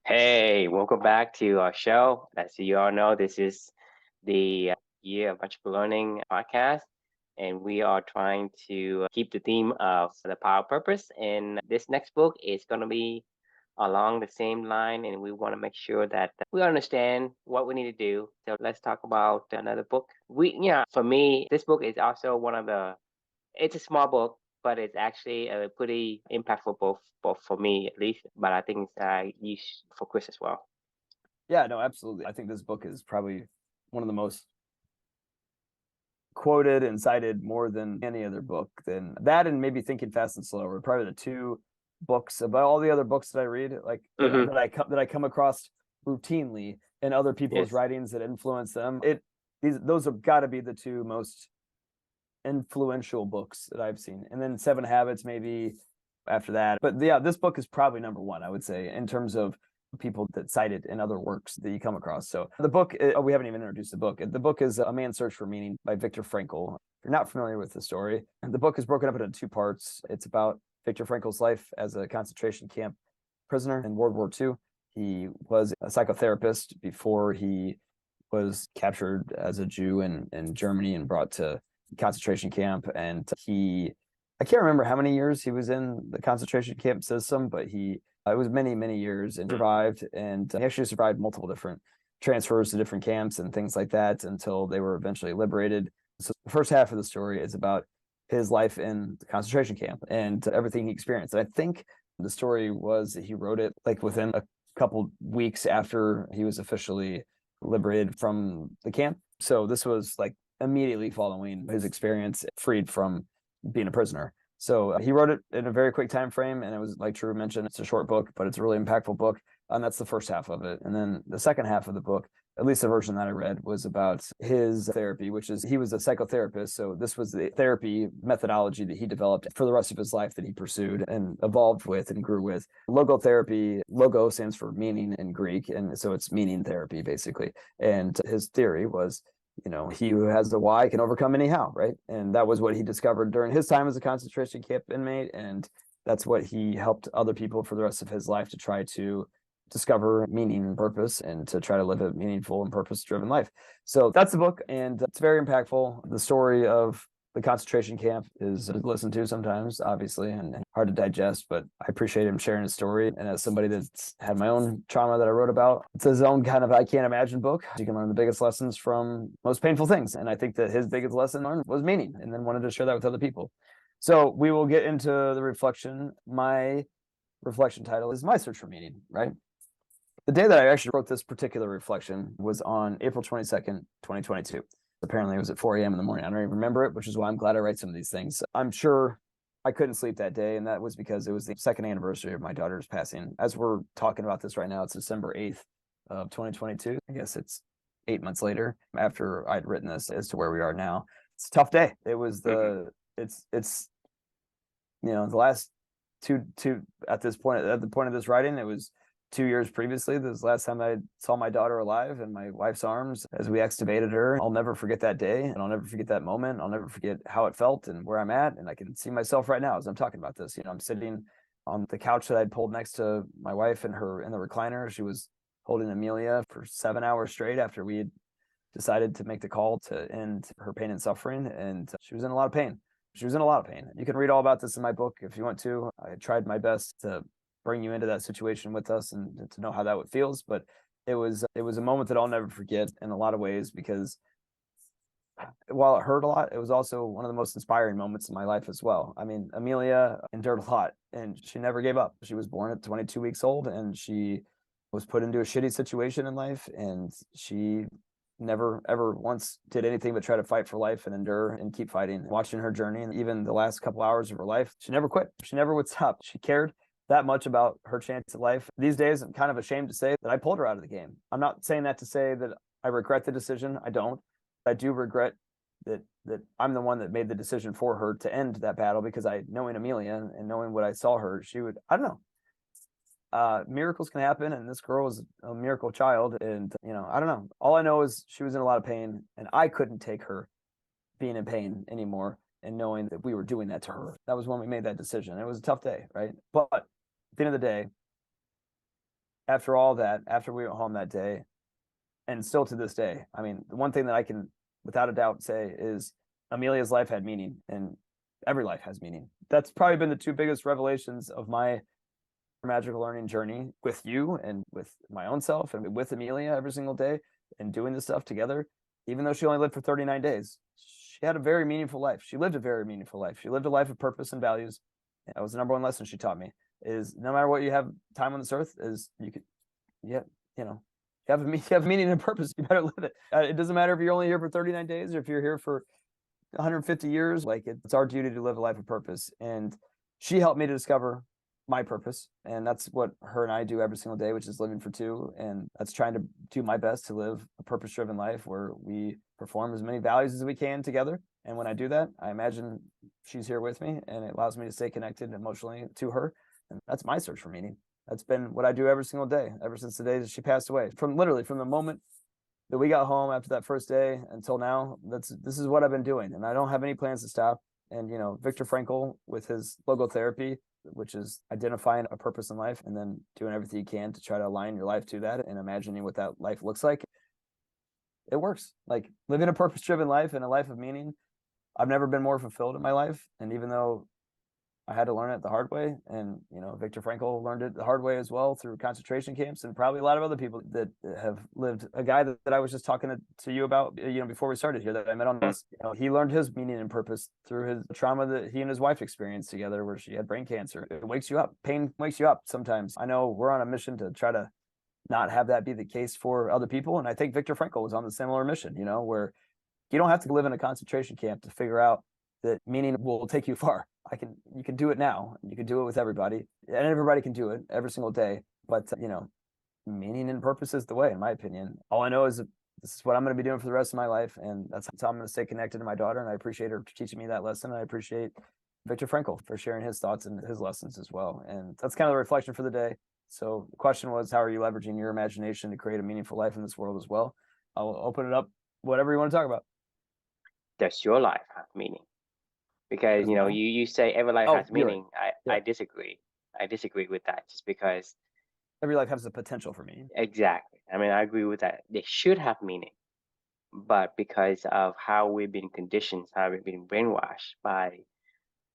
Hey, welcome back to our show. As you all know, this is the Year of Entrepreneur Learning podcast, and we are trying to keep the theme of the power of purpose. And this next book is going to be along the same line, and we want to make sure that we understand what we need to do. So let's talk about another book. For me, this book is also one of it's a small book, but it's actually pretty impactful both for me at least. But I think it's used for Chris as well. Yeah, no, absolutely. I think this book is probably one of the most quoted and cited more than any other book. Than that, and maybe Thinking Fast and Slow are probably the two books about all the other books that I read, like Hmm. that I come across routinely in other people's Yes. writings that influence them. Those have got to be the two most influential books that I've seen, and then Seven Habits maybe after that. But yeah, this book is probably number one, I would say, in terms of people that cite it in other works that you come across. So the book, we haven't even introduced the book. The book is A Man's Search for Meaning by Viktor Frankl. If you're not familiar with the story, the book is broken up into two parts. It's about Viktor Frankl's life as a concentration camp prisoner in World War II. He was a psychotherapist before he was captured as a Jew in Germany and brought to concentration camp. And I can't remember how many years he was in the concentration camp system, but it was many, many years and survived. And he actually survived multiple different transfers to different camps and things like that until they were eventually liberated. So the first half of the story is about his life in the concentration camp and everything he experienced. And I think the story was that he wrote it like within a couple weeks after he was officially liberated from the camp. So this was like immediately following his experience freed from being a prisoner. So he wrote it in a very quick time frame, and it was, like Drew mentioned, it's a short book, but it's a really impactful book. And that's the first half of it. And then the second half of the book, at least the version that I read, was about his therapy, which is he was a psychotherapist. So this was the therapy methodology that he developed for the rest of his life that he pursued and evolved with and grew with. Logotherapy, logo stands for meaning in Greek. And so it's meaning therapy, basically. And his theory was, he who has the why can overcome any how, right? And that was what he discovered during his time as a concentration camp inmate. And that's what he helped other people for the rest of his life to try to discover meaning and purpose and to try to live a meaningful and purpose-driven life. So that's the book, and it's very impactful. The story of the concentration camp is listened to sometimes, obviously, and hard to digest, but I appreciate him sharing his story. And as somebody that's had my own trauma that I wrote about, it's his own kind of I can't imagine book. You can learn the biggest lessons from most painful things. And I think that his biggest lesson learned was meaning, and then wanted to share that with other people. So we will get into the reflection. My reflection title is My Search for Meaning, right? The day that I actually wrote this particular reflection was on April 22nd, 2022. Apparently it was at 4 a.m. in the morning. I don't even remember it, which is why I'm glad I write some of these things. I'm sure I couldn't sleep that day, and that was because it was the second anniversary of my daughter's passing. As we're talking about this right now, it's December 8th of 2022. I guess it's 8 months later after I'd written this as to where we are now. It's a tough day. It was it's the last two at this point, at the point of this writing, it was 2 years previously. This was the last time I saw my daughter alive in my wife's arms as we extubated her. I'll never forget that day, and I'll never forget that moment. I'll never forget how it felt and where I'm at. And I can see myself right now as I'm talking about this. I'm sitting on the couch that I'd pulled next to my wife and her in the recliner. She was holding Amelia for 7 hours straight after we had decided to make the call to end her pain and suffering. And she was in a lot of pain. She was in a lot of pain. You can read all about this in my book if you want to. I tried my best to bring you into that situation with us and to know how that feels. But it was a moment that I'll never forget in a lot of ways, because while it hurt a lot, it was also one of the most inspiring moments in my life as well. I mean, Amelia endured a lot, and she never gave up. She was born at 22 weeks old, and she was put into a shitty situation in life, and she never ever once did anything but try to fight for life and endure and keep fighting. Watching her journey, and even the last couple hours of her life, she never quit. She never would stop. She cared that much about her chance at life. These days, I'm kind of ashamed to say that I pulled her out of the game. I'm not saying that to say that I regret the decision. I don't. I do regret that I'm the one that made the decision for her to end that battle, because knowing Amelia and knowing what I saw her, she would, I don't know, miracles can happen, and this girl was a miracle child. And I don't know, all I know is she was in a lot of pain, and I couldn't take her being in pain anymore, and knowing that we were doing that to her. That was when we made that decision. It was a tough day, right? But at the end of the day, after all that, after we went home that day, and still to this day, I mean, the one thing that I can without a doubt say is Amelia's life had meaning, and every life has meaning. That's probably been the two biggest revelations of my magical learning journey with you and with my own self and with Amelia every single day and doing this stuff together. Even though she only lived for 39 days, she had a very meaningful life. She lived a very meaningful life. She lived a life of purpose and values. That was the number one lesson she taught me, is no matter what you have time on this earth, is you could, yeah, you know, you have meaning and purpose. You better live it. It doesn't matter if you're only here for 39 days or if you're here for 150 years. Like, it's our duty to live a life of purpose. And she helped me to discover my purpose. And that's what her and I do every single day, which is living for two. And that's trying to do my best to live a purpose driven life where we perform as many values as we can together. And when I do that, I imagine she's here with me, and it allows me to stay connected emotionally to her. And that's my search for meaning. That's been what I do every single day, ever since the day that she passed away. From literally from the moment that we got home after that first day until now, this is what I've been doing. And I don't have any plans to stop. And, you know, Viktor Frankl with his logotherapy, which is identifying a purpose in life and then doing everything you can to try to align your life to that and imagining what that life looks like. It works. Like, living a purpose driven life and a life of meaning. I've never been more fulfilled in my life. And even though I had to learn it the hard way, and, you know, Viktor Frankl learned it the hard way as well through concentration camps, and probably a lot of other people that have lived. A guy that I was just talking to you about, you know, before we started here, that I met on this, you know, he learned his meaning and purpose through his trauma that he and his wife experienced together, where she had brain cancer. It wakes you up. Pain wakes you up sometimes. I know we're on a mission to try to not have that be the case for other people, and I think Viktor Frankl was on the similar mission, you know, where you don't have to live in a concentration camp to figure out that meaning will take you far. You can do it now. You can do it with everybody, and everybody can do it every single day. But, you know, meaning and purpose is the way, in my opinion. All I know is that this is what I'm going to be doing for the rest of my life. And that's how I'm going to stay connected to my daughter. And I appreciate her for teaching me that lesson. And I appreciate Viktor Frankl for sharing his thoughts and his lessons as well. And that's kind of the reflection for the day. So the question was, how are you leveraging your imagination to create a meaningful life in this world as well? I'll open it up, whatever you want to talk about. Does your life have meaning? Because, you know, you say every life has meaning. I disagree. I disagree with that, just because every life has the potential for meaning. Exactly. I mean, I agree with that. They should have meaning, but because of how we've been conditioned, how we've been brainwashed by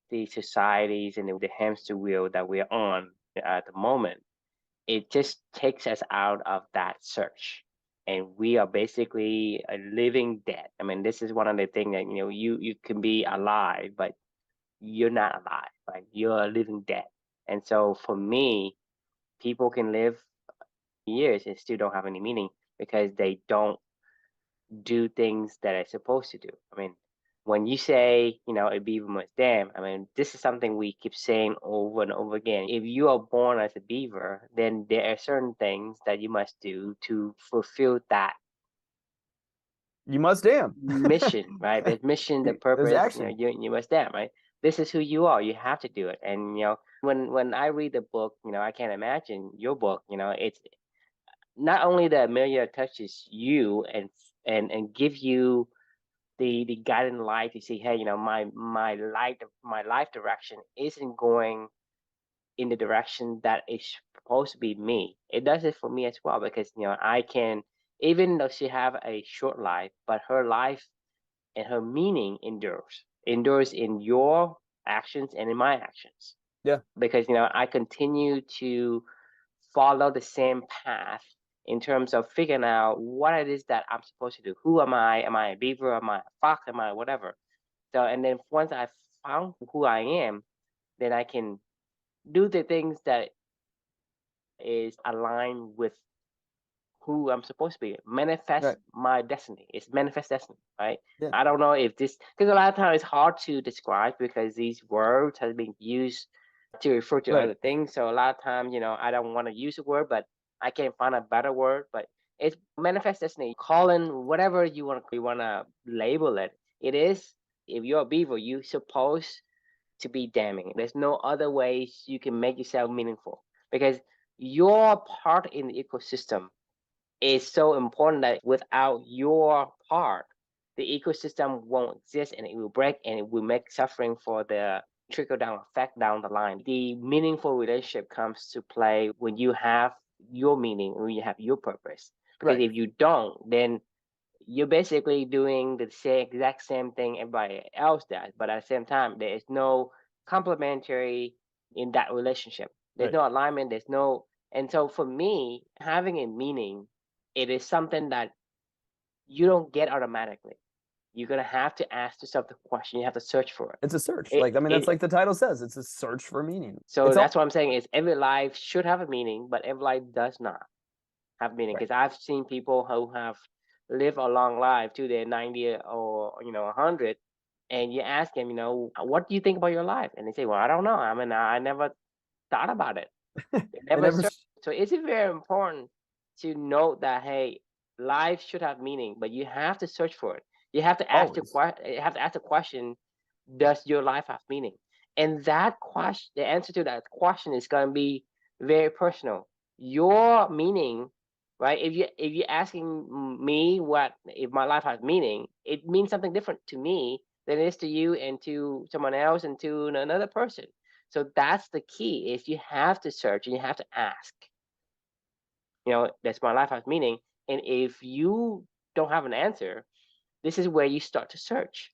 the societies and the hamster wheel that we're on at the moment, it just takes us out of that search. And we are basically a living dead. I mean, this is one of the things that, you know, you can be alive, but you're not alive, right? You're a living dead. And so for me, people can live years and still don't have any meaning because they don't do things that they're supposed to do. I mean, when you say, you know, a beaver must dam, I mean, this is something we keep saying over and over again. If you are born as a beaver, then there are certain things that you must do to fulfill that. You must dam. Mission, right? The mission, the purpose, you know, you must dam, right? This is who you are. You have to do it. And, you know, when I read the book, you know, I can't imagine your book, you know, it's not only that Amelia touches you and give you the guiding light to say, hey, you know, my life direction isn't going in the direction that is supposed to be me. It does it for me as well, because, you know, I can, even though she have a short life, but her life and her meaning endures in your actions and in my actions. Yeah. Because, you know, I continue to follow the same path in terms of figuring out what it is that I'm supposed to do. Who am I? Am I a beaver? Am I a fox? Am I whatever? So, and then once I found who I am, then I can do the things that is aligned with who I'm supposed to be. Manifest my destiny. It's manifest destiny, right? Yeah. I don't know if this, because a lot of times it's hard to describe because these words have been used to refer to other things. So a lot of times, you know, I don't want to use a word, but I can't find a better word. But it's manifest destiny. Calling whatever you want to label it. It is, if you're a beaver, you're supposed to be damming. There's no other ways you can make yourself meaningful, because your part in the ecosystem is so important that without your part, the ecosystem won't exist, and it will break, and it will make suffering for the trickle down effect down the line. The meaningful relationship comes to play when you have your meaning, when you have your purpose. Because Right. if you don't, then you're basically doing the exact same thing everybody else does, but at the same time, there is no complementary in that relationship. There's Right. no alignment. There's no, and so for me, having a meaning, it is something that you don't get automatically. You're gonna have to ask yourself the question. You have to search for it. It's a search. It, Like, I mean, that's it like the title says, it's a search for meaning. so It's all that's what I'm saying is every life should have a meaning, but every life does not have meaning. right. Because I've seen people who have lived a long life to their 90 or 100, and you ask them, what do you think about your life? And they say, well, I don't know. I mean, I never thought about it. They They never never searched. So it's very important to note that hey, life should have meaning, but you have to search for it. You have to ask always. you have to ask the question, does your life have meaning? And that question, the answer to that question is going to be very personal. Your meaning, right? If you're asking me what if my life has meaning, it means something different to me than it is to you and to someone else and to another person. So that's the key is you have to search and you have to ask. Does my life have meaning? And if you don't have an answer, this is where you start to search.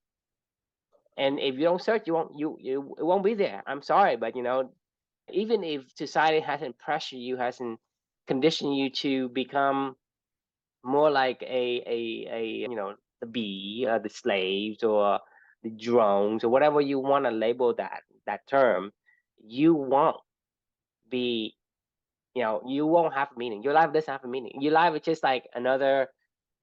And if you don't search, you it won't be there. I'm sorry, but even if society hasn't pressured you, hasn't conditioned you to become more like the bee, the slaves, or the drones, or whatever you want to label that term, you won't be, you won't have meaning. Your life doesn't have a meaning. Your life is just like another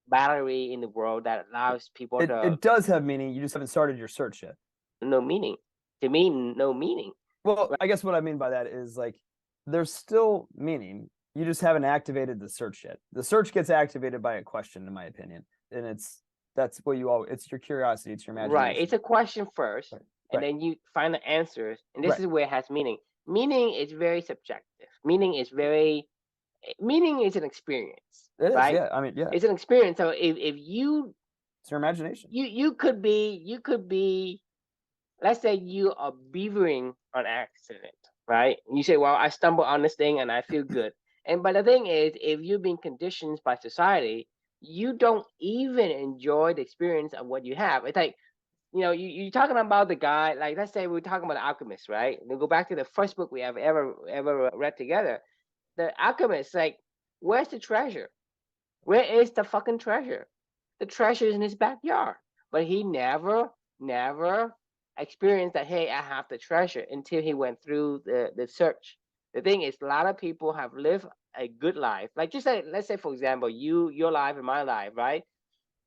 battery in the world that allows people to It does have meaning. You just haven't started your search yet. no meaning. To me, no meaning. Well, Right? I guess what I mean by that is like there's still meaning. You just haven't activated the search yet. The search gets activated by a question, in my opinion. And that's what you all it's your curiosity, it's your Right. imagination. It's a question first, Right. and Right. then you find the answers, and this Right. is where it has meaning. Meaning is very subjective. Meaning is an experience, It is, right? yeah. I mean, yeah. It's an experience. So if you It's your imagination. you could be, let's say you are beavering on accident, right? And you say, well, I stumbled on this thing and I feel good. And but the thing is, if you've been conditioned by society, you don't even enjoy the experience of what you have. It's like, you're talking about the guy, like let's say we're talking about the alchemist, right? We go back to the first book we have ever read together. The alchemist, like, where's the treasure? Where is the fucking treasure? The treasure is in his backyard. But he never experienced that, hey, I have the treasure until he went through the search. The thing is, a lot of people have lived a good life. Like just say, let's say, for example, your life and my life, right?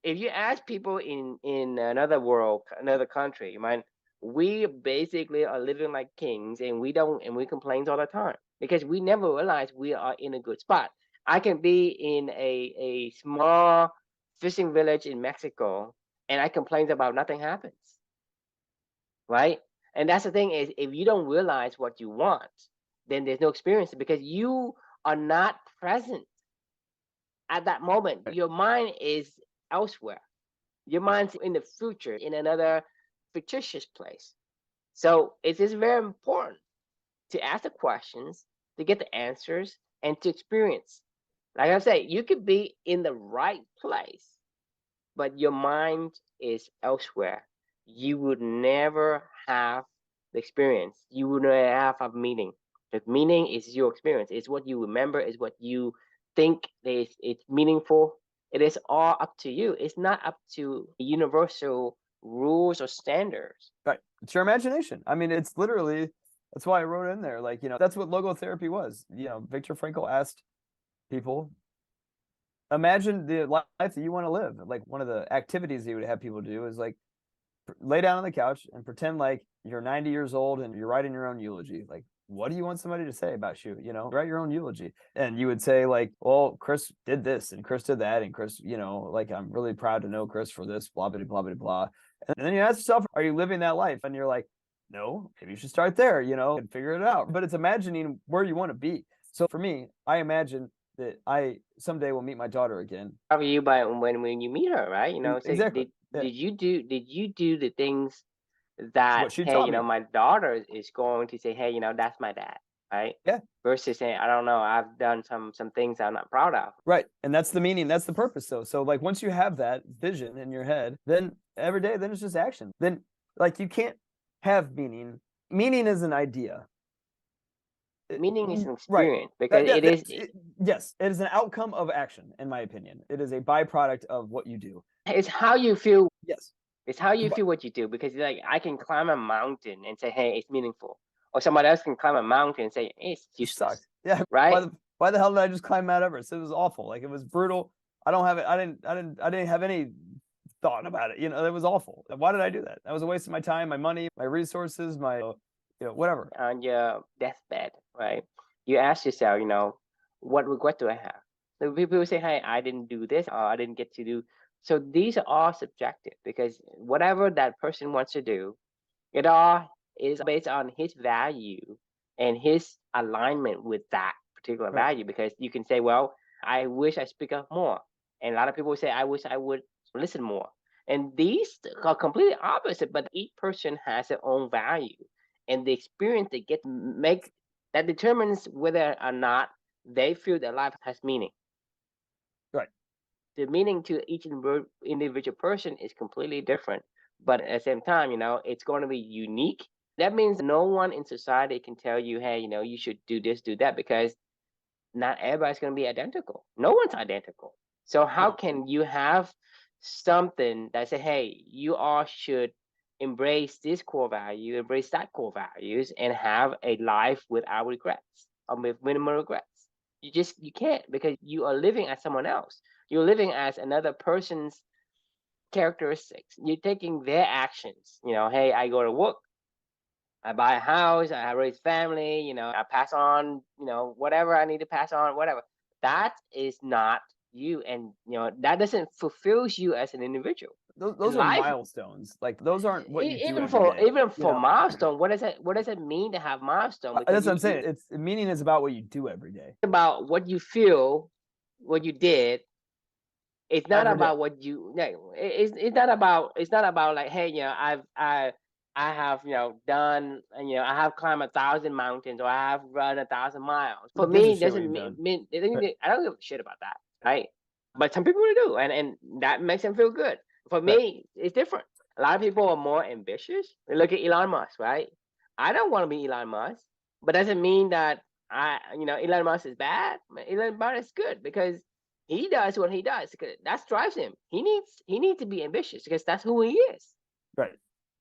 If you ask people in another world, another country, man, we basically are living like kings, and we complain all the time because we never realize we are in a good spot. I can be in a small fishing village in Mexico, and I complain about nothing happens, right? And that's the thing is, if you don't realize what you want, then there's no experience because you are not present at that moment. Right. Your mind is elsewhere. Your mind's in the future, in another fictitious place. So it is very important to ask the questions, to get the answers, and to experience. Like I say, you could be in the right place, but your mind is elsewhere. You would never have the experience. You would never have a meaning. The meaning is your experience. It's what you remember. It's what you think is it's meaningful. It is all up to you. It's not up to universal rules or standards. Right. It's your imagination. I mean, it's literally that's why I wrote in there. Like, that's what logotherapy was. Viktor Frankl asked people, imagine the life that you want to live. Like one of the activities he would have people do is like lay down on the couch and pretend like you're 90 years old and you're writing your own eulogy. Like, what do you want somebody to say about you? Write your own eulogy. And you would say like, well, Chris did this and Chris did that. And Chris, like, I'm really proud to know Chris for this, blah, blah, blah, blah, blah. And then you ask yourself, are you living that life? And you're like, no, maybe you should start there, and figure it out. But it's imagining where you want to be. So for me, I imagine that I someday will meet my daughter again. How are you by when you meet her, right? Say Exactly. did Yeah. did you do the things that What she hey, taught me. my daughter is going to say, hey, that's my dad, right? Yeah. versus saying, I don't know, I've done some things I'm not proud of. Right. And that's the meaning. That's the purpose, though. So, like, once you have that vision in your head, then every day, then it's just action. Then, like, you can't have meaning. Meaning is an idea. Meaning is an Right. experience because Yes, it is an outcome of action, in my opinion. It is a byproduct of what you do. it's how you feel. Yes. It's how you feel what you do, because like I can climb a mountain and say, hey, it's meaningful. Or somebody else can climb a mountain and say, hey, it's useless. Yeah. Right? Why the hell did I just climb Mount Everest? It was awful. Like, it was brutal. I don't have it. I didn't have any thought about it. It was awful. Why did I do that? That was a waste of my time, my money, my resources, my whatever. On your deathbed, right? You ask yourself, what regret do I have? So people say, hey, I didn't do this, or I didn't get to do. So these are all subjective, because whatever that person wants to do, it all is based on his value and his alignment with that particular value. Because you can say, well, I wish I speak up more. And a lot of people say, I wish I would listen more. And these are completely opposite, but each person has their own value. And the experience they get to make, that determines whether or not they feel their life has meaning. Right. The meaning to each individual person is completely different. But at the same time, it's going to be unique. That means no one in society can tell you, hey, you should do this, do that, because not everybody's going to be identical. No one's identical. So how can you have something that say, hey, you all should embrace this core value, embrace that core values, and have a life without regrets or with minimal regrets? You can't, because you are living as someone else. You're living as another person's characteristics. You're taking their actions. Hey, I go to work, I buy a house, I raise family, I pass on, whatever I need to pass on, whatever. That is not you. And, that doesn't fulfill you as an individual. Those are milestones. Like, those aren't what you do Even every for day, even for milestone, what does it mean to have milestone? Because that's what I'm saying. It's meaning is about what you do every day. About what you feel, what you did. It's not about what you. It's not about like, hey, I have done, I have climbed 1,000 mountains, or I have run 1,000 miles. For me, it doesn't mean I don't give a shit about that, right? But some people really do, and that makes them feel good. For me, it's different. A lot of people are more ambitious. They look at Elon Musk, right? I don't want to be Elon Musk, but doesn't mean that Elon Musk is bad. Elon Musk is good, because he does what he does. Because that drives him. He needs to be ambitious, because that's who he is. Right.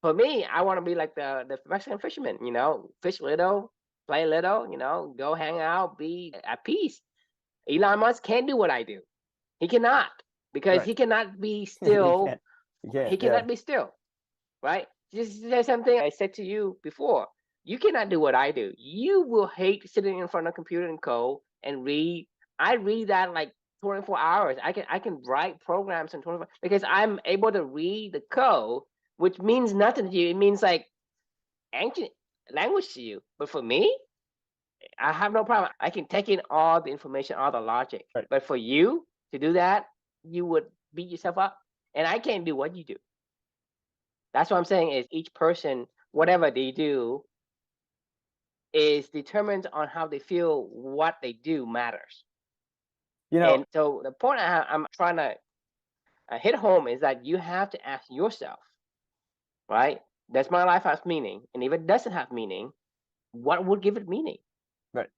For me, I want to be like the Mexican fisherman, fish little, play little, go hang out, be at peace. Elon Musk can't do what I do. He cannot, because he cannot be still. He cannot be still, right? Just say something I said to you before. You cannot do what I do. You will hate sitting in front of a computer and code and read. I read that like 24 hours. I can write programs in 24, because I'm able to read the code, which means nothing to you. It means like ancient language to you. But for me, I have no problem. I can take in all the information, all the logic. Right. But for you to do that, you would beat yourself up. And I can't do what you do. That's what I'm saying, is each person, whatever they do, is determined on how they feel. What they do matters. And so the point I'm trying to hit home is that you have to ask yourself, right? Does my life have meaning? And if it doesn't have meaning, what would give it meaning? Right.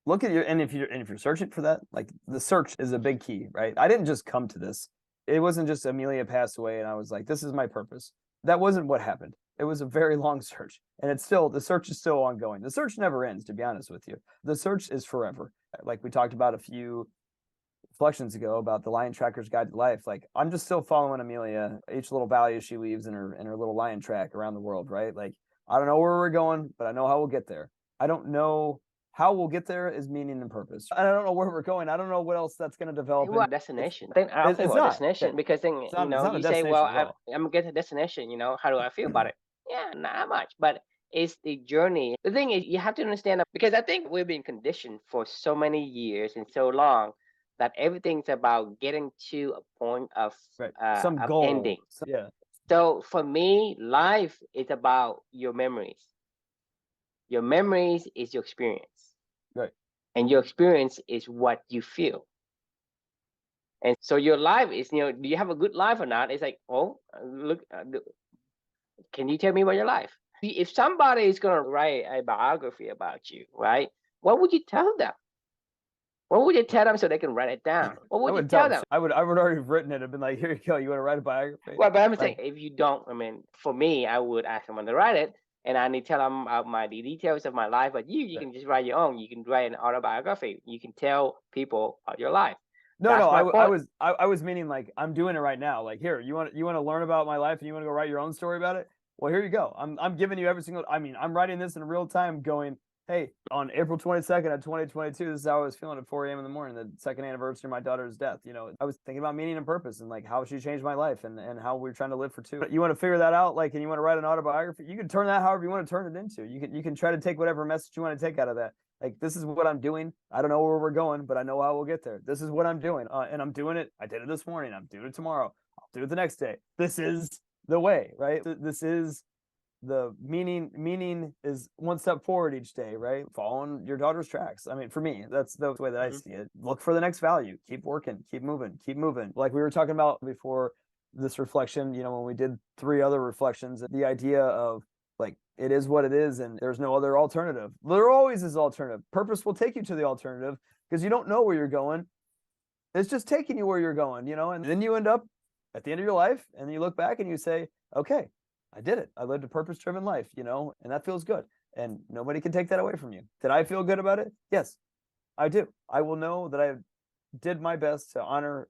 Look at if you're searching for that, like, the search is a big key, right? I didn't just come to this. It wasn't just Amelia passed away and I was like, this is my purpose. That wasn't what happened. It was a very long search, and the search is still ongoing. The search never ends, to be honest with you. The search is forever. Like we talked about a few reflections ago about the Lion Tracker's Guide to Life. Like, I'm just still following Amelia, each little valley she leaves in her little lion track around the world, right? Like, I don't know where we're going, but I know how we'll get there. I don't know how we'll get there is meaning and purpose. I don't know where we're going. I don't know what else that's going to develop. Well, destination. I don't think about destination, because then you say, well, I'm gonna get to destination. How do I feel about it? Yeah, not much, but it's the journey. The thing is, you have to understand that, because I think we've been conditioned for so many years and so long that everything's about getting to a point of some goal, ending. Yeah. So for me, life is about your memories. Your memories is your experience. and your experience is what you feel. And so your life is, do you have a good life or not? It's like, oh, look, can you tell me about your life? If somebody is going to write a biography about you, right? What would you tell them? What would you tell them so they can write it down? What would you tell them? I would already have written it and been like, here you go. You want to write a biography? Well, but I'm saying, if you don't, for me, I would ask someone to write it, and I need to tell them the details of my life. But you can just write your own. You can write an autobiography. You can tell people about your life. No, I was meaning like, I'm doing it right now. Like, here, you want to learn about my life and you want to go write your own story about it? Well, here you go. I'm giving you every single. I'm writing this in real time, going, hey, on April 22nd of 2022, this is how I was feeling at 4 a.m. in the morning, the second anniversary of my daughter's death. I was thinking about meaning and purpose and like how she changed my life and how we're trying to live for two. You want to figure that out, like, and you want to write an autobiography, you can turn that however you want to turn it into. You can try to take whatever message you want to take out of that. Like, this is what I'm doing. I don't know where we're going, but I know how we'll get there. This is what I'm doing. And I'm doing it. I did it this morning. I'm doing it tomorrow. I'll do it the next day. This is the way, right? This is the meaning is one step forward each day, right? Following your daughter's tracks. For me, that's the way that I see it. Look for the next value. Keep working, keep moving. Like we were talking about before this reflection, when we did 3 other reflections, the idea of like, it is what it is and there's no other alternative. There always is alternative. Purpose will take you to the alternative because you don't know where you're going. It's just taking you where you're going, and then you end up at the end of your life and you look back and you say, okay, I did it. I lived a purpose-driven life, and that feels good. And nobody can take that away from you. Did I feel good about it? Yes, I do. I will know that I did my best to honor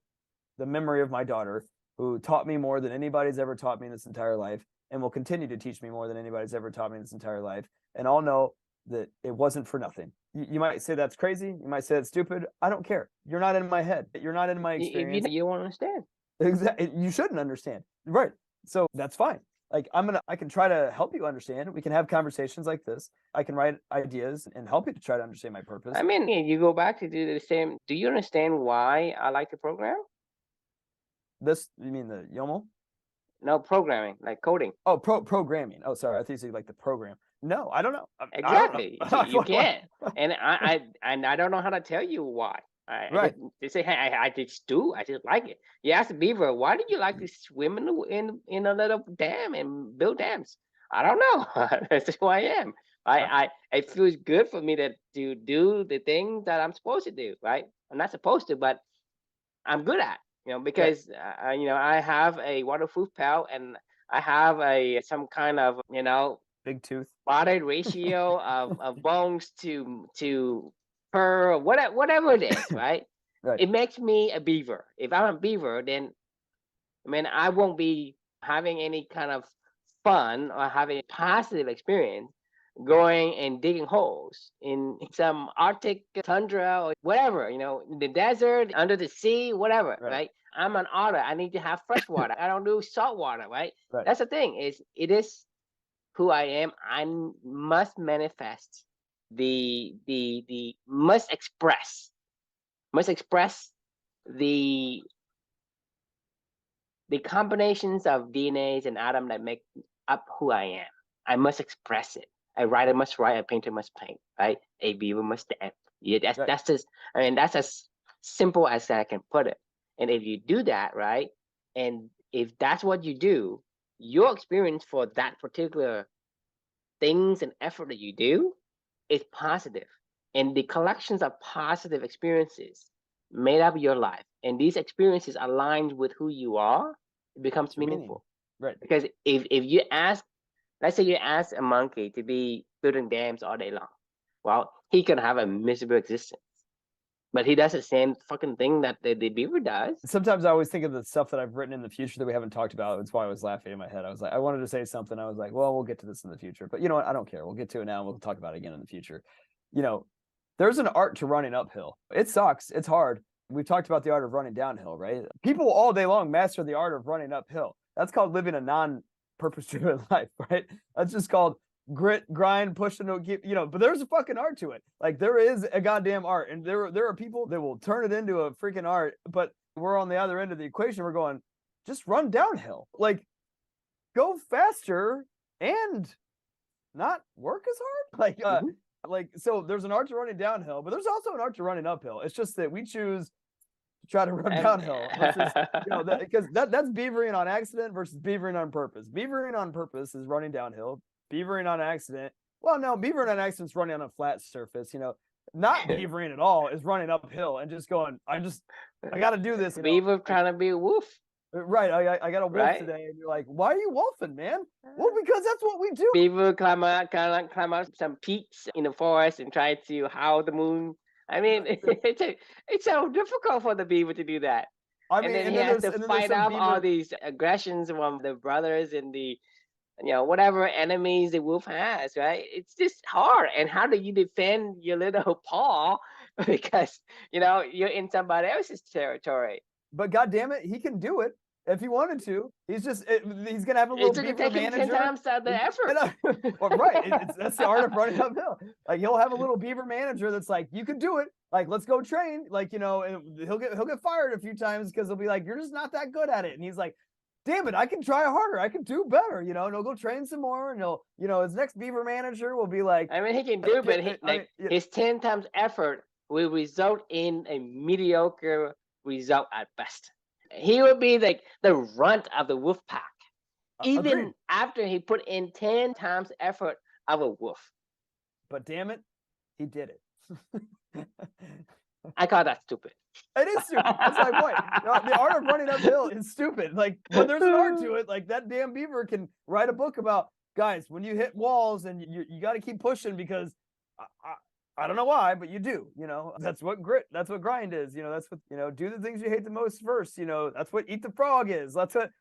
the memory of my daughter, who taught me more than anybody's ever taught me in this entire life, and will continue to teach me more than anybody's ever taught me in this entire life. And I'll know that it wasn't for nothing. You might say that's crazy. You might say that's stupid. I don't care. You're not in my head. You're not in my experience. If you won't understand. Exactly. You shouldn't understand. Right. So that's fine. Like, I can try to help you understand. We can have conversations like this. I can write ideas and help you to try to understand my purpose. You go back to do the same. Do you understand why I like the program? This, you mean the YOML? No, programming, like coding. Oh, programming. Oh, sorry. I think you said like the program. No, I don't know. Exactly. I don't know. You can't. And I don't know how to tell you why. Right. They say, hey, I just do. I just like it. You ask the beaver, why do you like to swim in a little dam and build dams? I don't know. That's just who I am. It feels good for me to do the things that I'm supposed to do. Right. I'm not supposed to, but I'm good at. Because I have a waterproof pelt and I have some kind of big tooth body ratio of bones to per whatever it is, right? Right. It makes me a beaver. If I'm a beaver, then I won't be having any kind of fun or having a positive experience going and digging holes in some Arctic tundra or whatever, in the desert, under the sea, whatever, right? I'm an otter. I need to have fresh water. I don't do salt water, right? That's the thing. It is who I am. I must manifest must express the combinations of DNAs and atoms that make up who I am. I must express it. A writer must write, a painter must paint, right? A beaver must dance. Yeah, that's just, that's as simple as I can put it. And if you do that, right, and if that's what you do, your experience for that particular things and effort that you do is positive. And the collections of positive experiences made up your life. And these experiences aligned with who you are, it becomes meaningful. Right. Because if you ask, let's say you ask a monkey to be building dams all day long, well, he can have a miserable existence. But he does the same fucking thing that the beaver does. Sometimes I always think of the stuff that I've written in the future that we haven't talked about. That's why I was laughing in my head. I was like, I wanted to say something. I was like, well, we'll get to this in the future. But you know what? I don't care. We'll get to it now and we'll talk about it again in the future. There's an art to running uphill. It sucks. It's hard. We've talked about the art of running downhill, right? People all day long master the art of running uphill. That's called living a non-purpose-driven life, right? That's just called grit, grind, push, and keep, but there's a fucking art to it. Like, there is a goddamn art, and there are people that will turn it into a freaking art, but we're on the other end of the equation. We're going, just run downhill. Like, go faster and not work as hard. Like, Like, so there's an art to running downhill, but there's also an art to running uphill. It's just that we choose to try to run downhill versus, because that's beavering on accident versus beavering on purpose. Beavering on purpose is running downhill. Beavering on accident, well, no, beavering on accident is running on a flat surface. Not beavering at all is running uphill and just going, I got to do this. Beaver trying to be a wolf. Right. I got a wolf Right? today. And you're like, why are you wolfing, man? Well, because that's what we do. Beaver climb out some peaks in the forest and try to howl the moon. I mean, it's so difficult for the beaver to do that. I mean, and then he has to fight off all these aggressions from the brothers and the, whatever enemies the wolf has, right? It's just hard. And how do you defend your little paw because, you're in somebody else's territory? But God damn it, he can do it if he wanted to. He's gonna have a little beaver manager. 10 times the effort. Well, right. That's the art of running uphill. Like, he'll have a little beaver manager that's like, you can do it. Like, let's go train. Like, and he'll get fired a few times because he'll be like, you're just not that good at it. And he's like, damn it, I can try harder. I can do better. And he'll go train some more. And his next beaver manager will be like, I mean, he can do, but his 10 times effort will result in a mediocre result at best. He would be like the runt of the wolf pack, even after he put in 10 times effort of a wolf. But damn it, he did it. I call that stupid. It is stupid. That's my point. The art of running uphill is stupid. Like, when there's an art to it, like, that damn beaver can write a book about, guys, when you hit walls and you got to keep pushing because I don't know why, but you do. That's what grind is. That's what, do the things you hate the most first. That's what eat the frog is. That's what,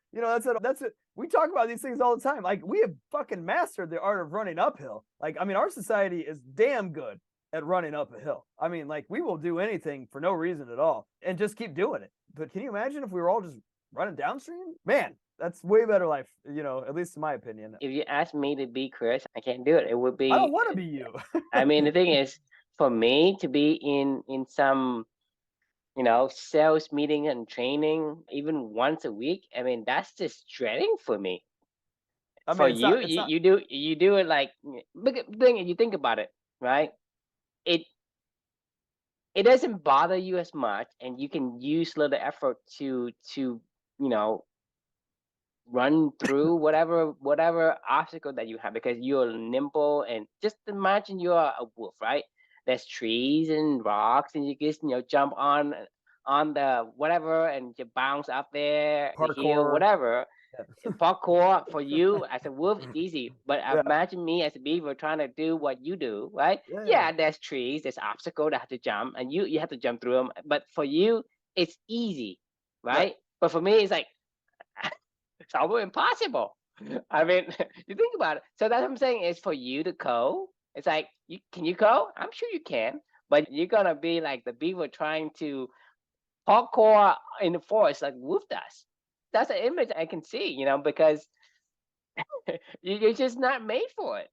that's it. We talk about these things all the time. Like, we have fucking mastered the art of running uphill. Like, I mean, our society is damn good at running up a hill. I mean, like, we will do anything for no reason at all and just keep doing it. But can you imagine if we were all just running downstream? Man, that's way better life, at least in my opinion. If you ask me to be Chris, I can't do it. It would be. I don't want to be you. I mean, the thing is, for me to be in some, sales meeting and training even once a week, I mean, that's just dreading for me. I mean, for you, you do it like, you think about it, right? It doesn't bother you as much, and you can use little effort to run through whatever obstacle that you have because you're nimble. And just imagine you're a wolf, right? There's trees and rocks, and you just jump on the whatever and you bounce up there, the hill, whatever. Parkour for you as a wolf is easy, but imagine me as a beaver trying to do what you do, right? Yeah, there's trees, there's obstacles that have to jump, and you have to jump through them. But for you, it's easy, right? But for me, it's like it's almost impossible. I mean, you think about it. So that's what I'm saying is for you to code. It's like, can you code? I'm sure you can, but you're gonna be like the beaver trying to parkour in the forest like wolf does. That's an image I can see, because you're just not made for it.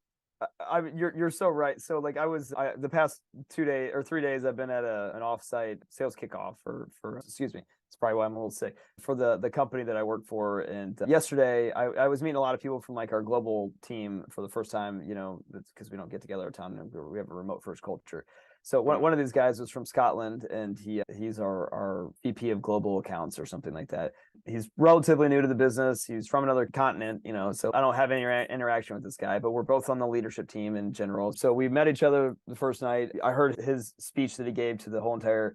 You're so right. So, like, the past 2 days or 3 days, I've been at an offsite sales kickoff for excuse me. It's probably why I'm a little sick for the company that I work for. And yesterday I was meeting a lot of people from like our global team for the first time, because we don't get together a ton. We have a remote first culture. So one of these guys was from Scotland, and he's our VP of global accounts or something like that. He's relatively new to the business. He's from another continent, so I don't have any interaction with this guy, but we're both on the leadership team in general. So we met each other the first night. I heard his speech that he gave to the whole entire,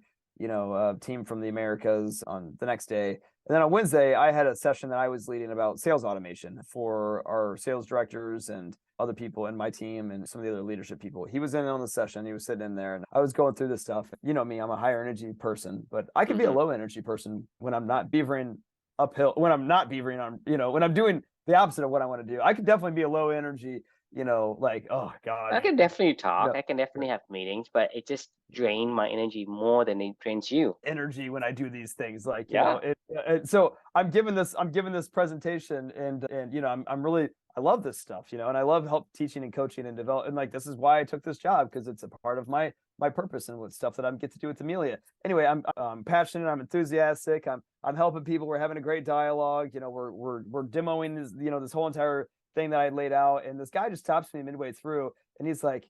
team from the Americas on the next day. And then on Wednesday, I had a session that I was leading about sales automation for our sales directors and other people in my team and some of the other leadership people. He was in on the session. He was sitting in there, and I was going through this stuff. You know me, I'm a higher energy person, but I can be a low energy person when I'm not beavering uphill, when I'm not beavering on, when I'm doing the opposite of what I want to do. I could definitely be a low energy, like, oh God. I can definitely talk. I can definitely have meetings, but it just drains my energy more than it drains you. Energy when I do these things, like, so I'm giving this presentation, and I'm really, I love this stuff, and I love help teaching and coaching and develop. And like, this is why I took this job, because it's a part of my purpose and what stuff that I get to do with Amelia. Anyway, I'm passionate. I'm enthusiastic. I'm helping people. We're having a great dialogue. We're demoing this, this whole entire thing that I laid out. And this guy just stops me midway through, and he's like,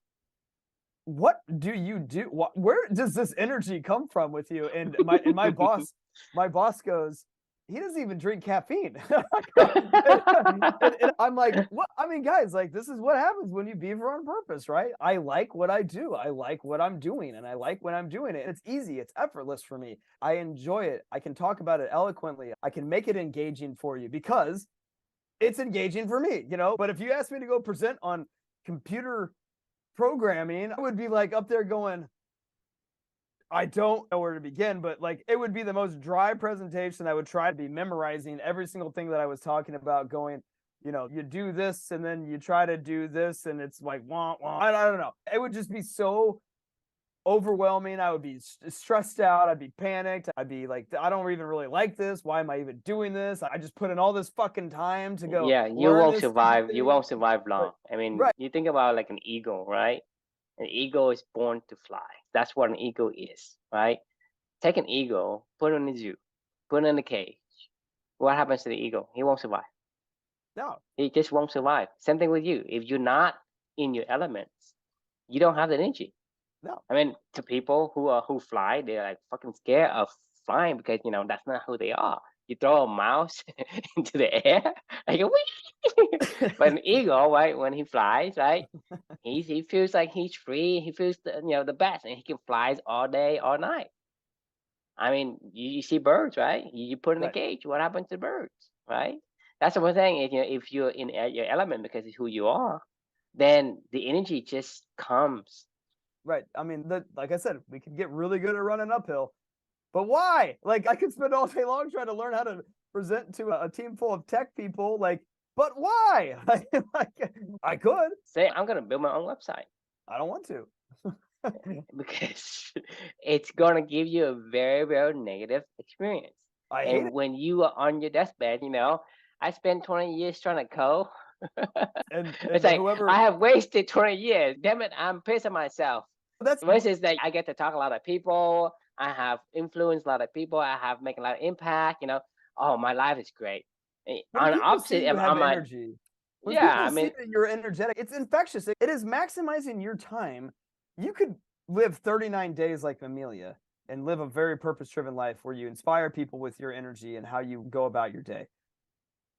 what do you do? Where does this energy come from with you? And my boss goes, he doesn't even drink caffeine. And I'm like, what? I mean, guys, like this is what happens when you beaver on purpose, right? I like what I do. I like what I'm doing, and I like when I'm doing it. It's easy. It's effortless for me. I enjoy it. I can talk about it eloquently. I can make it engaging for you because it's engaging for me, you know. But if you ask me to go present on computer programming, I would be like up there going, I don't know where to begin, but like it would be the most dry presentation. I would try to be memorizing every single thing that I was talking about, going, you know, you do this and then you try to do this, and it's like, wah, wah. I don't know. It would just be so overwhelming. I would be stressed out. I'd be panicked. I'd be like, I don't even really like this. Why am I even doing this? I just put in all this fucking time to go Yeah, you learn won't this stupid survive. You thing. won't survive Right. long. I mean, Right. you think about like an eagle, right? An eagle is born to fly. That's what an eagle is, right? Take an eagle, put it in a zoo, put it in a cage. What happens to the eagle? He won't survive. No. He just won't survive. Same thing with you. If you're not in your elements, you don't have the energy. No. I mean, to people who fly, they're like fucking scared of flying because that's not who they are. You throw a mouse into the air, like whee! But an eagle, right? When he flies, right? He feels like he's free. He feels the best, and he can fly all day, all night. I mean, you see birds, right? You put in a Right. cage. What happens to birds, right? That's what I'm saying. If you're in your element because it's who you are, then the energy just comes. Right. I mean, like I said, we could get really good at running uphill, but why? Like, I could spend all day long trying to learn how to present to a team full of tech people. Like, but why? Like, I could. Say, I'm gonna build my own website I don't want to. because it's gonna give you a very, very negative experience. I hate And it. when you are on your deathbed, I spent 20 years trying to code. It's And like whoever I have wasted 20 years. Damn it, I'm pissed at myself. that's Versus that I get to talk a lot of people. I have influenced a lot of people. I have made a lot of impact. Oh, my life is great. when On the people see opposite, you have I'm like, energy, when yeah, people I see mean, that you're energetic, it's infectious. It is maximizing your time. You could live 39 days like Amelia and live a very purpose-driven life where you inspire people with your energy and how you go about your day.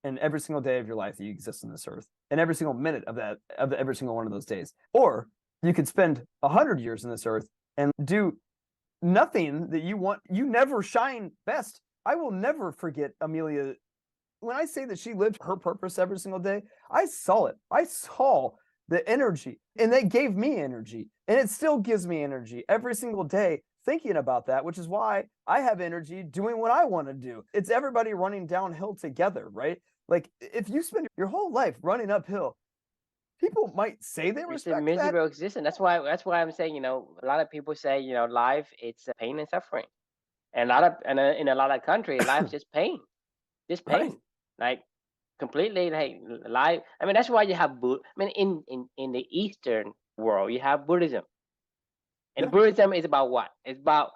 And every single day of your life that you exist on this earth, and every single minute of every single one of those days. Or you could spend 100 years on this earth and do nothing that you want. You never shine best. I will never forget Amelia. When I say that she lived her purpose every single day, I saw it. I saw the energy, and that gave me energy, and it still gives me energy every single day thinking about that, which is why I have energy doing what I want to do. It's everybody running downhill together, right? Like if you spend your whole life running uphill, people might say they it's a respect that. miserable existence. That's why I'm saying, a lot of people say, life it's pain and suffering. And in a lot of countries, life's just Right. pain. Like completely like life. I mean, that's why you have I mean, in the Eastern world, you have Buddhism. And Yeah. Buddhism is about what? It's about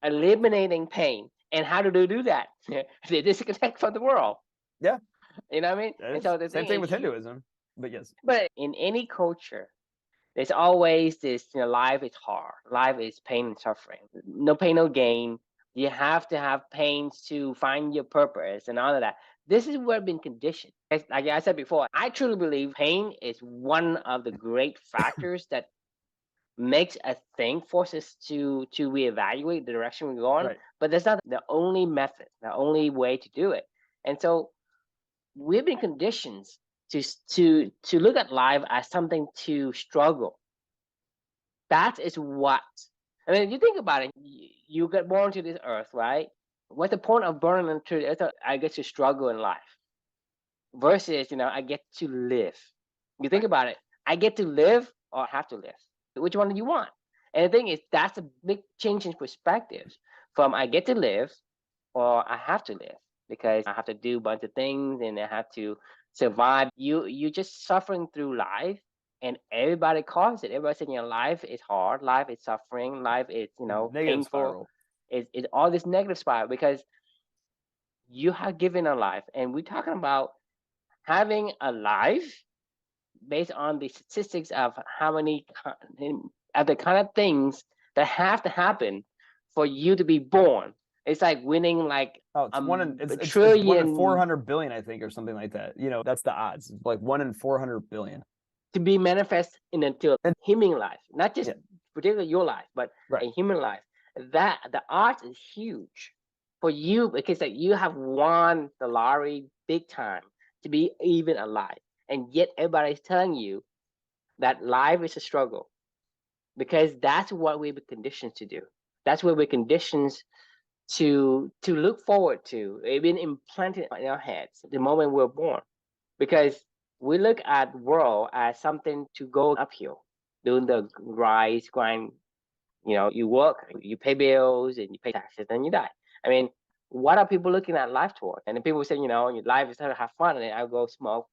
eliminating pain. And how do they do that? They disconnect from the world. Yeah. You know what I mean? That And is so the same thing thing is, with Hinduism. But yes. but in any culture, there's always this, life is hard. Life is pain and suffering. No pain, no gain. You have to have pains to find your purpose and all of that. This is where I've been conditioned. Like I said before, I truly believe pain is one of the great factors that makes us think, forces to reevaluate the direction we go on. Right. But that's not the only method, the only way to do it. And so we've been conditioned to look at life as something to struggle. That is what. I mean, if you think about it, you get born to this earth, right? What's the point of born into the earth? I get to struggle in life versus, I get to live. You think Right. about it, I get to live or I have to live. Which one do you want? And the thing is, that's a big change in perspectives from I get to live or I have to live because I have to do a bunch of things and I have to survive. You just suffering through life, and everybody calls it. Everybody saying, life is hard, life is suffering, life is Negative painful. spiral. It's all this negative spiral because you have given a life, and we're talking about having a life based on the statistics of how many are the kind of things that have to happen for you to be born. It's like winning like it's a it's 1 in trillion 400 billion, I think, or something like that. That's the odds. It's like 1 in 400 billion. to be manifest in a human life, not just particularly your life, but a human life. That the odds is huge for you because like you have won the lottery big time to be even alive, and yet everybody's telling you that life is a struggle because that's what we were conditioned to do. That's what we're conditioned to look forward to. It's been implanted in our heads the moment we're born, because we look at the world as something to go uphill, doing the grind. You work, you pay bills, and you pay taxes, and you die. I mean, what are people looking at life toward? And then people say, your life is to have fun, and then I'll go smoke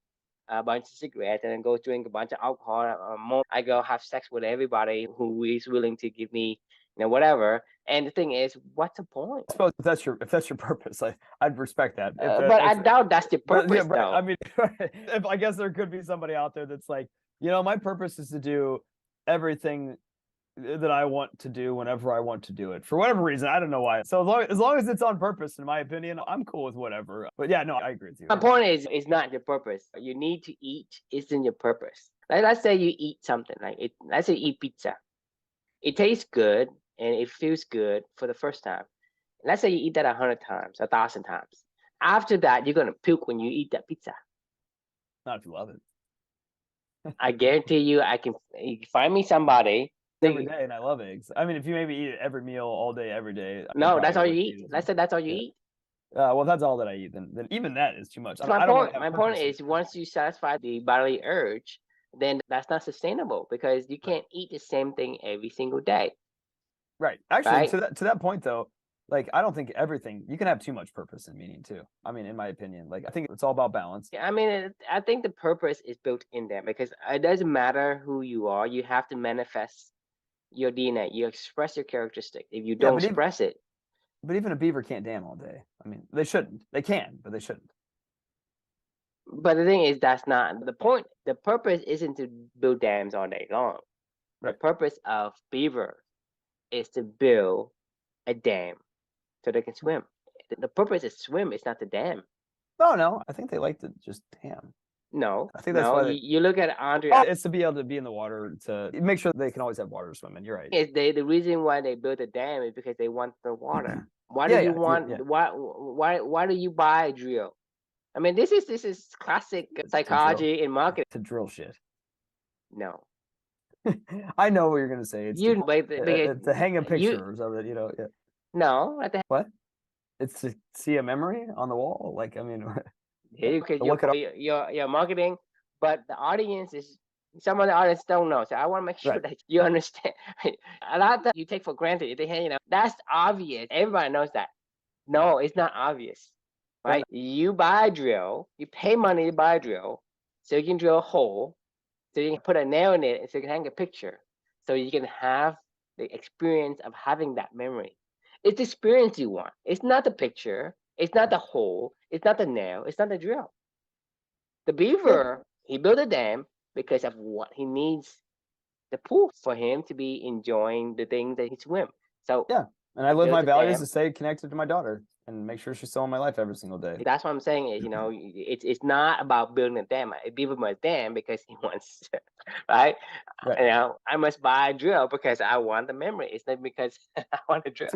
a bunch of cigarettes and then go drink a bunch of alcohol. I go have sex with everybody who is willing to give me, whatever. And the thing is, what's the point? I suppose if that's your purpose, I'd respect that. But I doubt that's the purpose, though. I mean, if I guess there could be somebody out there that's like, my purpose is to do everything that I want to do whenever I want to do it for whatever reason. I don't know why. So as long as it's on purpose, in my opinion, I'm cool with whatever. But yeah, no, I agree with you. My point is, it's not your purpose. You need to eat isn't your purpose. Like, let's say you eat something let's say you eat pizza. It tastes good and it feels good for the first time. Let's say you eat that 100 times, 1,000 times. After that, you're gonna puke when you eat that pizza. Not if you love it. I guarantee you can find me somebody every day, and I love eggs. I mean, if you maybe eat it every meal, all day, every day. No, that's all you eat. Let's say that's all you eat. Well, that's all that I eat. Then even that is too much. My point is, once you satisfy the bodily urge, then that's not sustainable because you can't eat the same thing every single day. Right. Actually, to that point though, like I don't think you can have too much purpose and meaning too. I mean, in my opinion, like I think it's all about balance. I mean, I think the purpose is built in there because it doesn't matter who you are. You have to manifest your DNA. You express your characteristic. If you don't express it. But even a beaver can't dam all day. I mean, they shouldn't. They can, but they shouldn't. But the thing is, that's not the point. The purpose isn't to build dams all day long. Right. The purpose of beaver is to build a dam so they can swim. The purpose is swim. It's not the dam. No. I think they like to just dam. No, I think that's why you look at Andre. It's to be able to be in the water to make sure they can always have water to swim in. You're right. The reason why they built a dam is because they want the water. Why do you want? Why do you buy a drill? I mean, this is classic psychology in marketing. To drill shit. No. I know what you're gonna say. It's to hang a picture or something. Yeah. No. What? It's to see a memory on the wall. Like I mean. Because you're marketing, but the audience is some of the audience don't know. So I want to make sure that you understand. A lot that you take for granted, that's obvious. Everybody knows that. No, it's not obvious, right? You buy a drill, you pay money to buy a drill, so you can drill a hole, so you can put a nail in it, and so you can hang a picture, so you can have the experience of having that memory. It's the experience you want. It's not the picture. It's not the hole. It's not the nail. It's not the drill. The beaver, he built a dam because of what he needs the pool for him to be enjoying the things that he swim. So yeah, and I live my values to stay connected to my daughter and make sure she's still in my life every single day. That's what I'm saying is, it's not about building a dam. A beaver must dam because he wants, right? I must buy a drill because I want the memory. It's not because I want a drill.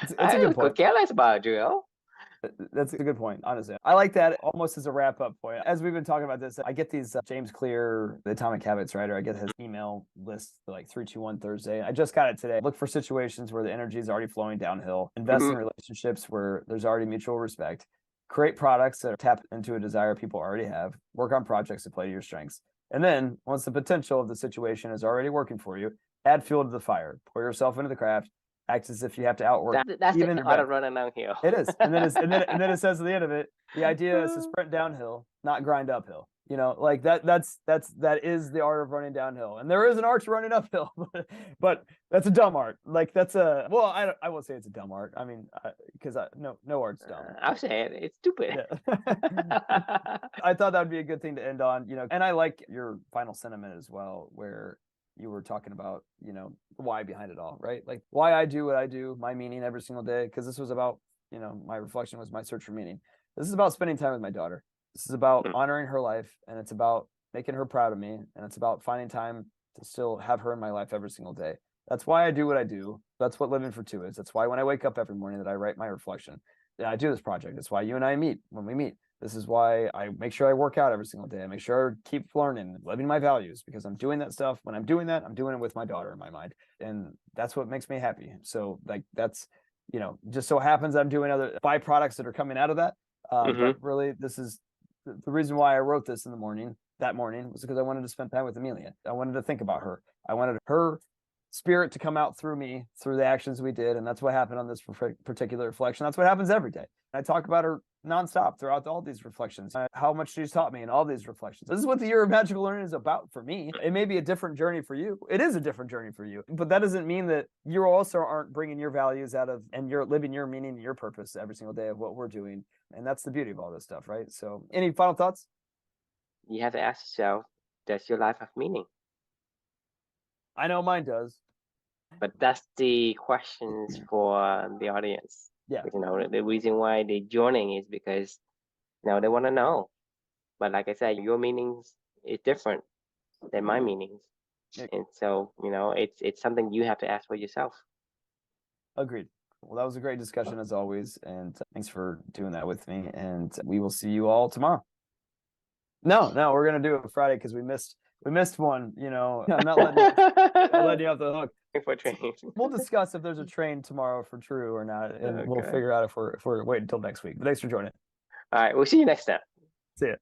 It's a good point. I could care less about a drill. That's a good point, honestly. I like that almost as a wrap-up point. As we've been talking about this, I get these James Clear, the Atomic Habits writer, I get his email list like 321 Thursday. I just got it today. Look for situations where the energy is already flowing downhill. Invest in relationships where there's already mutual respect. Create products that tap into a desire people already have. Work on projects that play to your strengths. And then, once the potential of the situation is already working for you, add fuel to the fire. Pour yourself into the craft. Act as if you have to outwork. That's even the art of running downhill. It is, and then it says at the end of it, the idea is to sprint downhill, not grind uphill. Like that is the art of running downhill, and there is an art to running uphill, but that's a dumb art. Like I won't say it's a dumb art. I mean, because no art's dumb. I'm saying it's stupid. Yeah. I thought that would be a good thing to end on. And I like your final sentiment as well, where you were talking about, you know, the why behind it all, right? Like why I do what I do, my meaning every single day. Because this was about, you know, my reflection was my search for meaning. This is about spending time with my daughter. This is about honoring her life, and it's about making her proud of me, and it's about finding time to still have her in my life every single day. That's why I do what I do. That's what living for two is. That's why when I wake up every morning that I write my reflection. I do this project. That's why you and I meet when we meet. This is why I make sure I work out every single day. I make sure I keep learning, living my values, because I'm doing that stuff. When I'm doing that, I'm doing it with my daughter in my mind. And that's what makes me happy. So like that's, you know, just so happens I'm doing other byproducts that are coming out of that. But really, this is the reason why I wrote this in the morning, that morning, was because I wanted to spend time with Amelia. I wanted to think about her. I wanted her spirit to come out through me, through the actions we did. And that's what happened on this particular reflection. That's what happens every day. I talk about her nonstop throughout all these reflections, how much she's taught me in all these reflections. This is what the year of magical learning is about for me. It may be a different journey for you. It is a different journey for you, but that doesn't mean that you also aren't bringing your values out of, and you're living your meaning and your purpose every single day of what we're doing. And that's the beauty of all this stuff, right? So any final thoughts? You have to ask yourself, does your life have meaning? I know mine does. But that's the questions for the audience. Yeah. You know, the reason why they're joining is because, you know, they want to know. But like I said, your meanings is different than my meanings. And so, you know, it's something you have to ask for yourself. Agreed. Well, that was a great discussion as always. And thanks for doing that with me. And we will see you all tomorrow. No, we're going to do it Friday because we missed one, you know. I'm not letting you off the hook. For train. We'll discuss if there's a train tomorrow for True or not, and we'll figure out if we're waiting until next week. But thanks for joining. All right, we'll see you next time. See ya.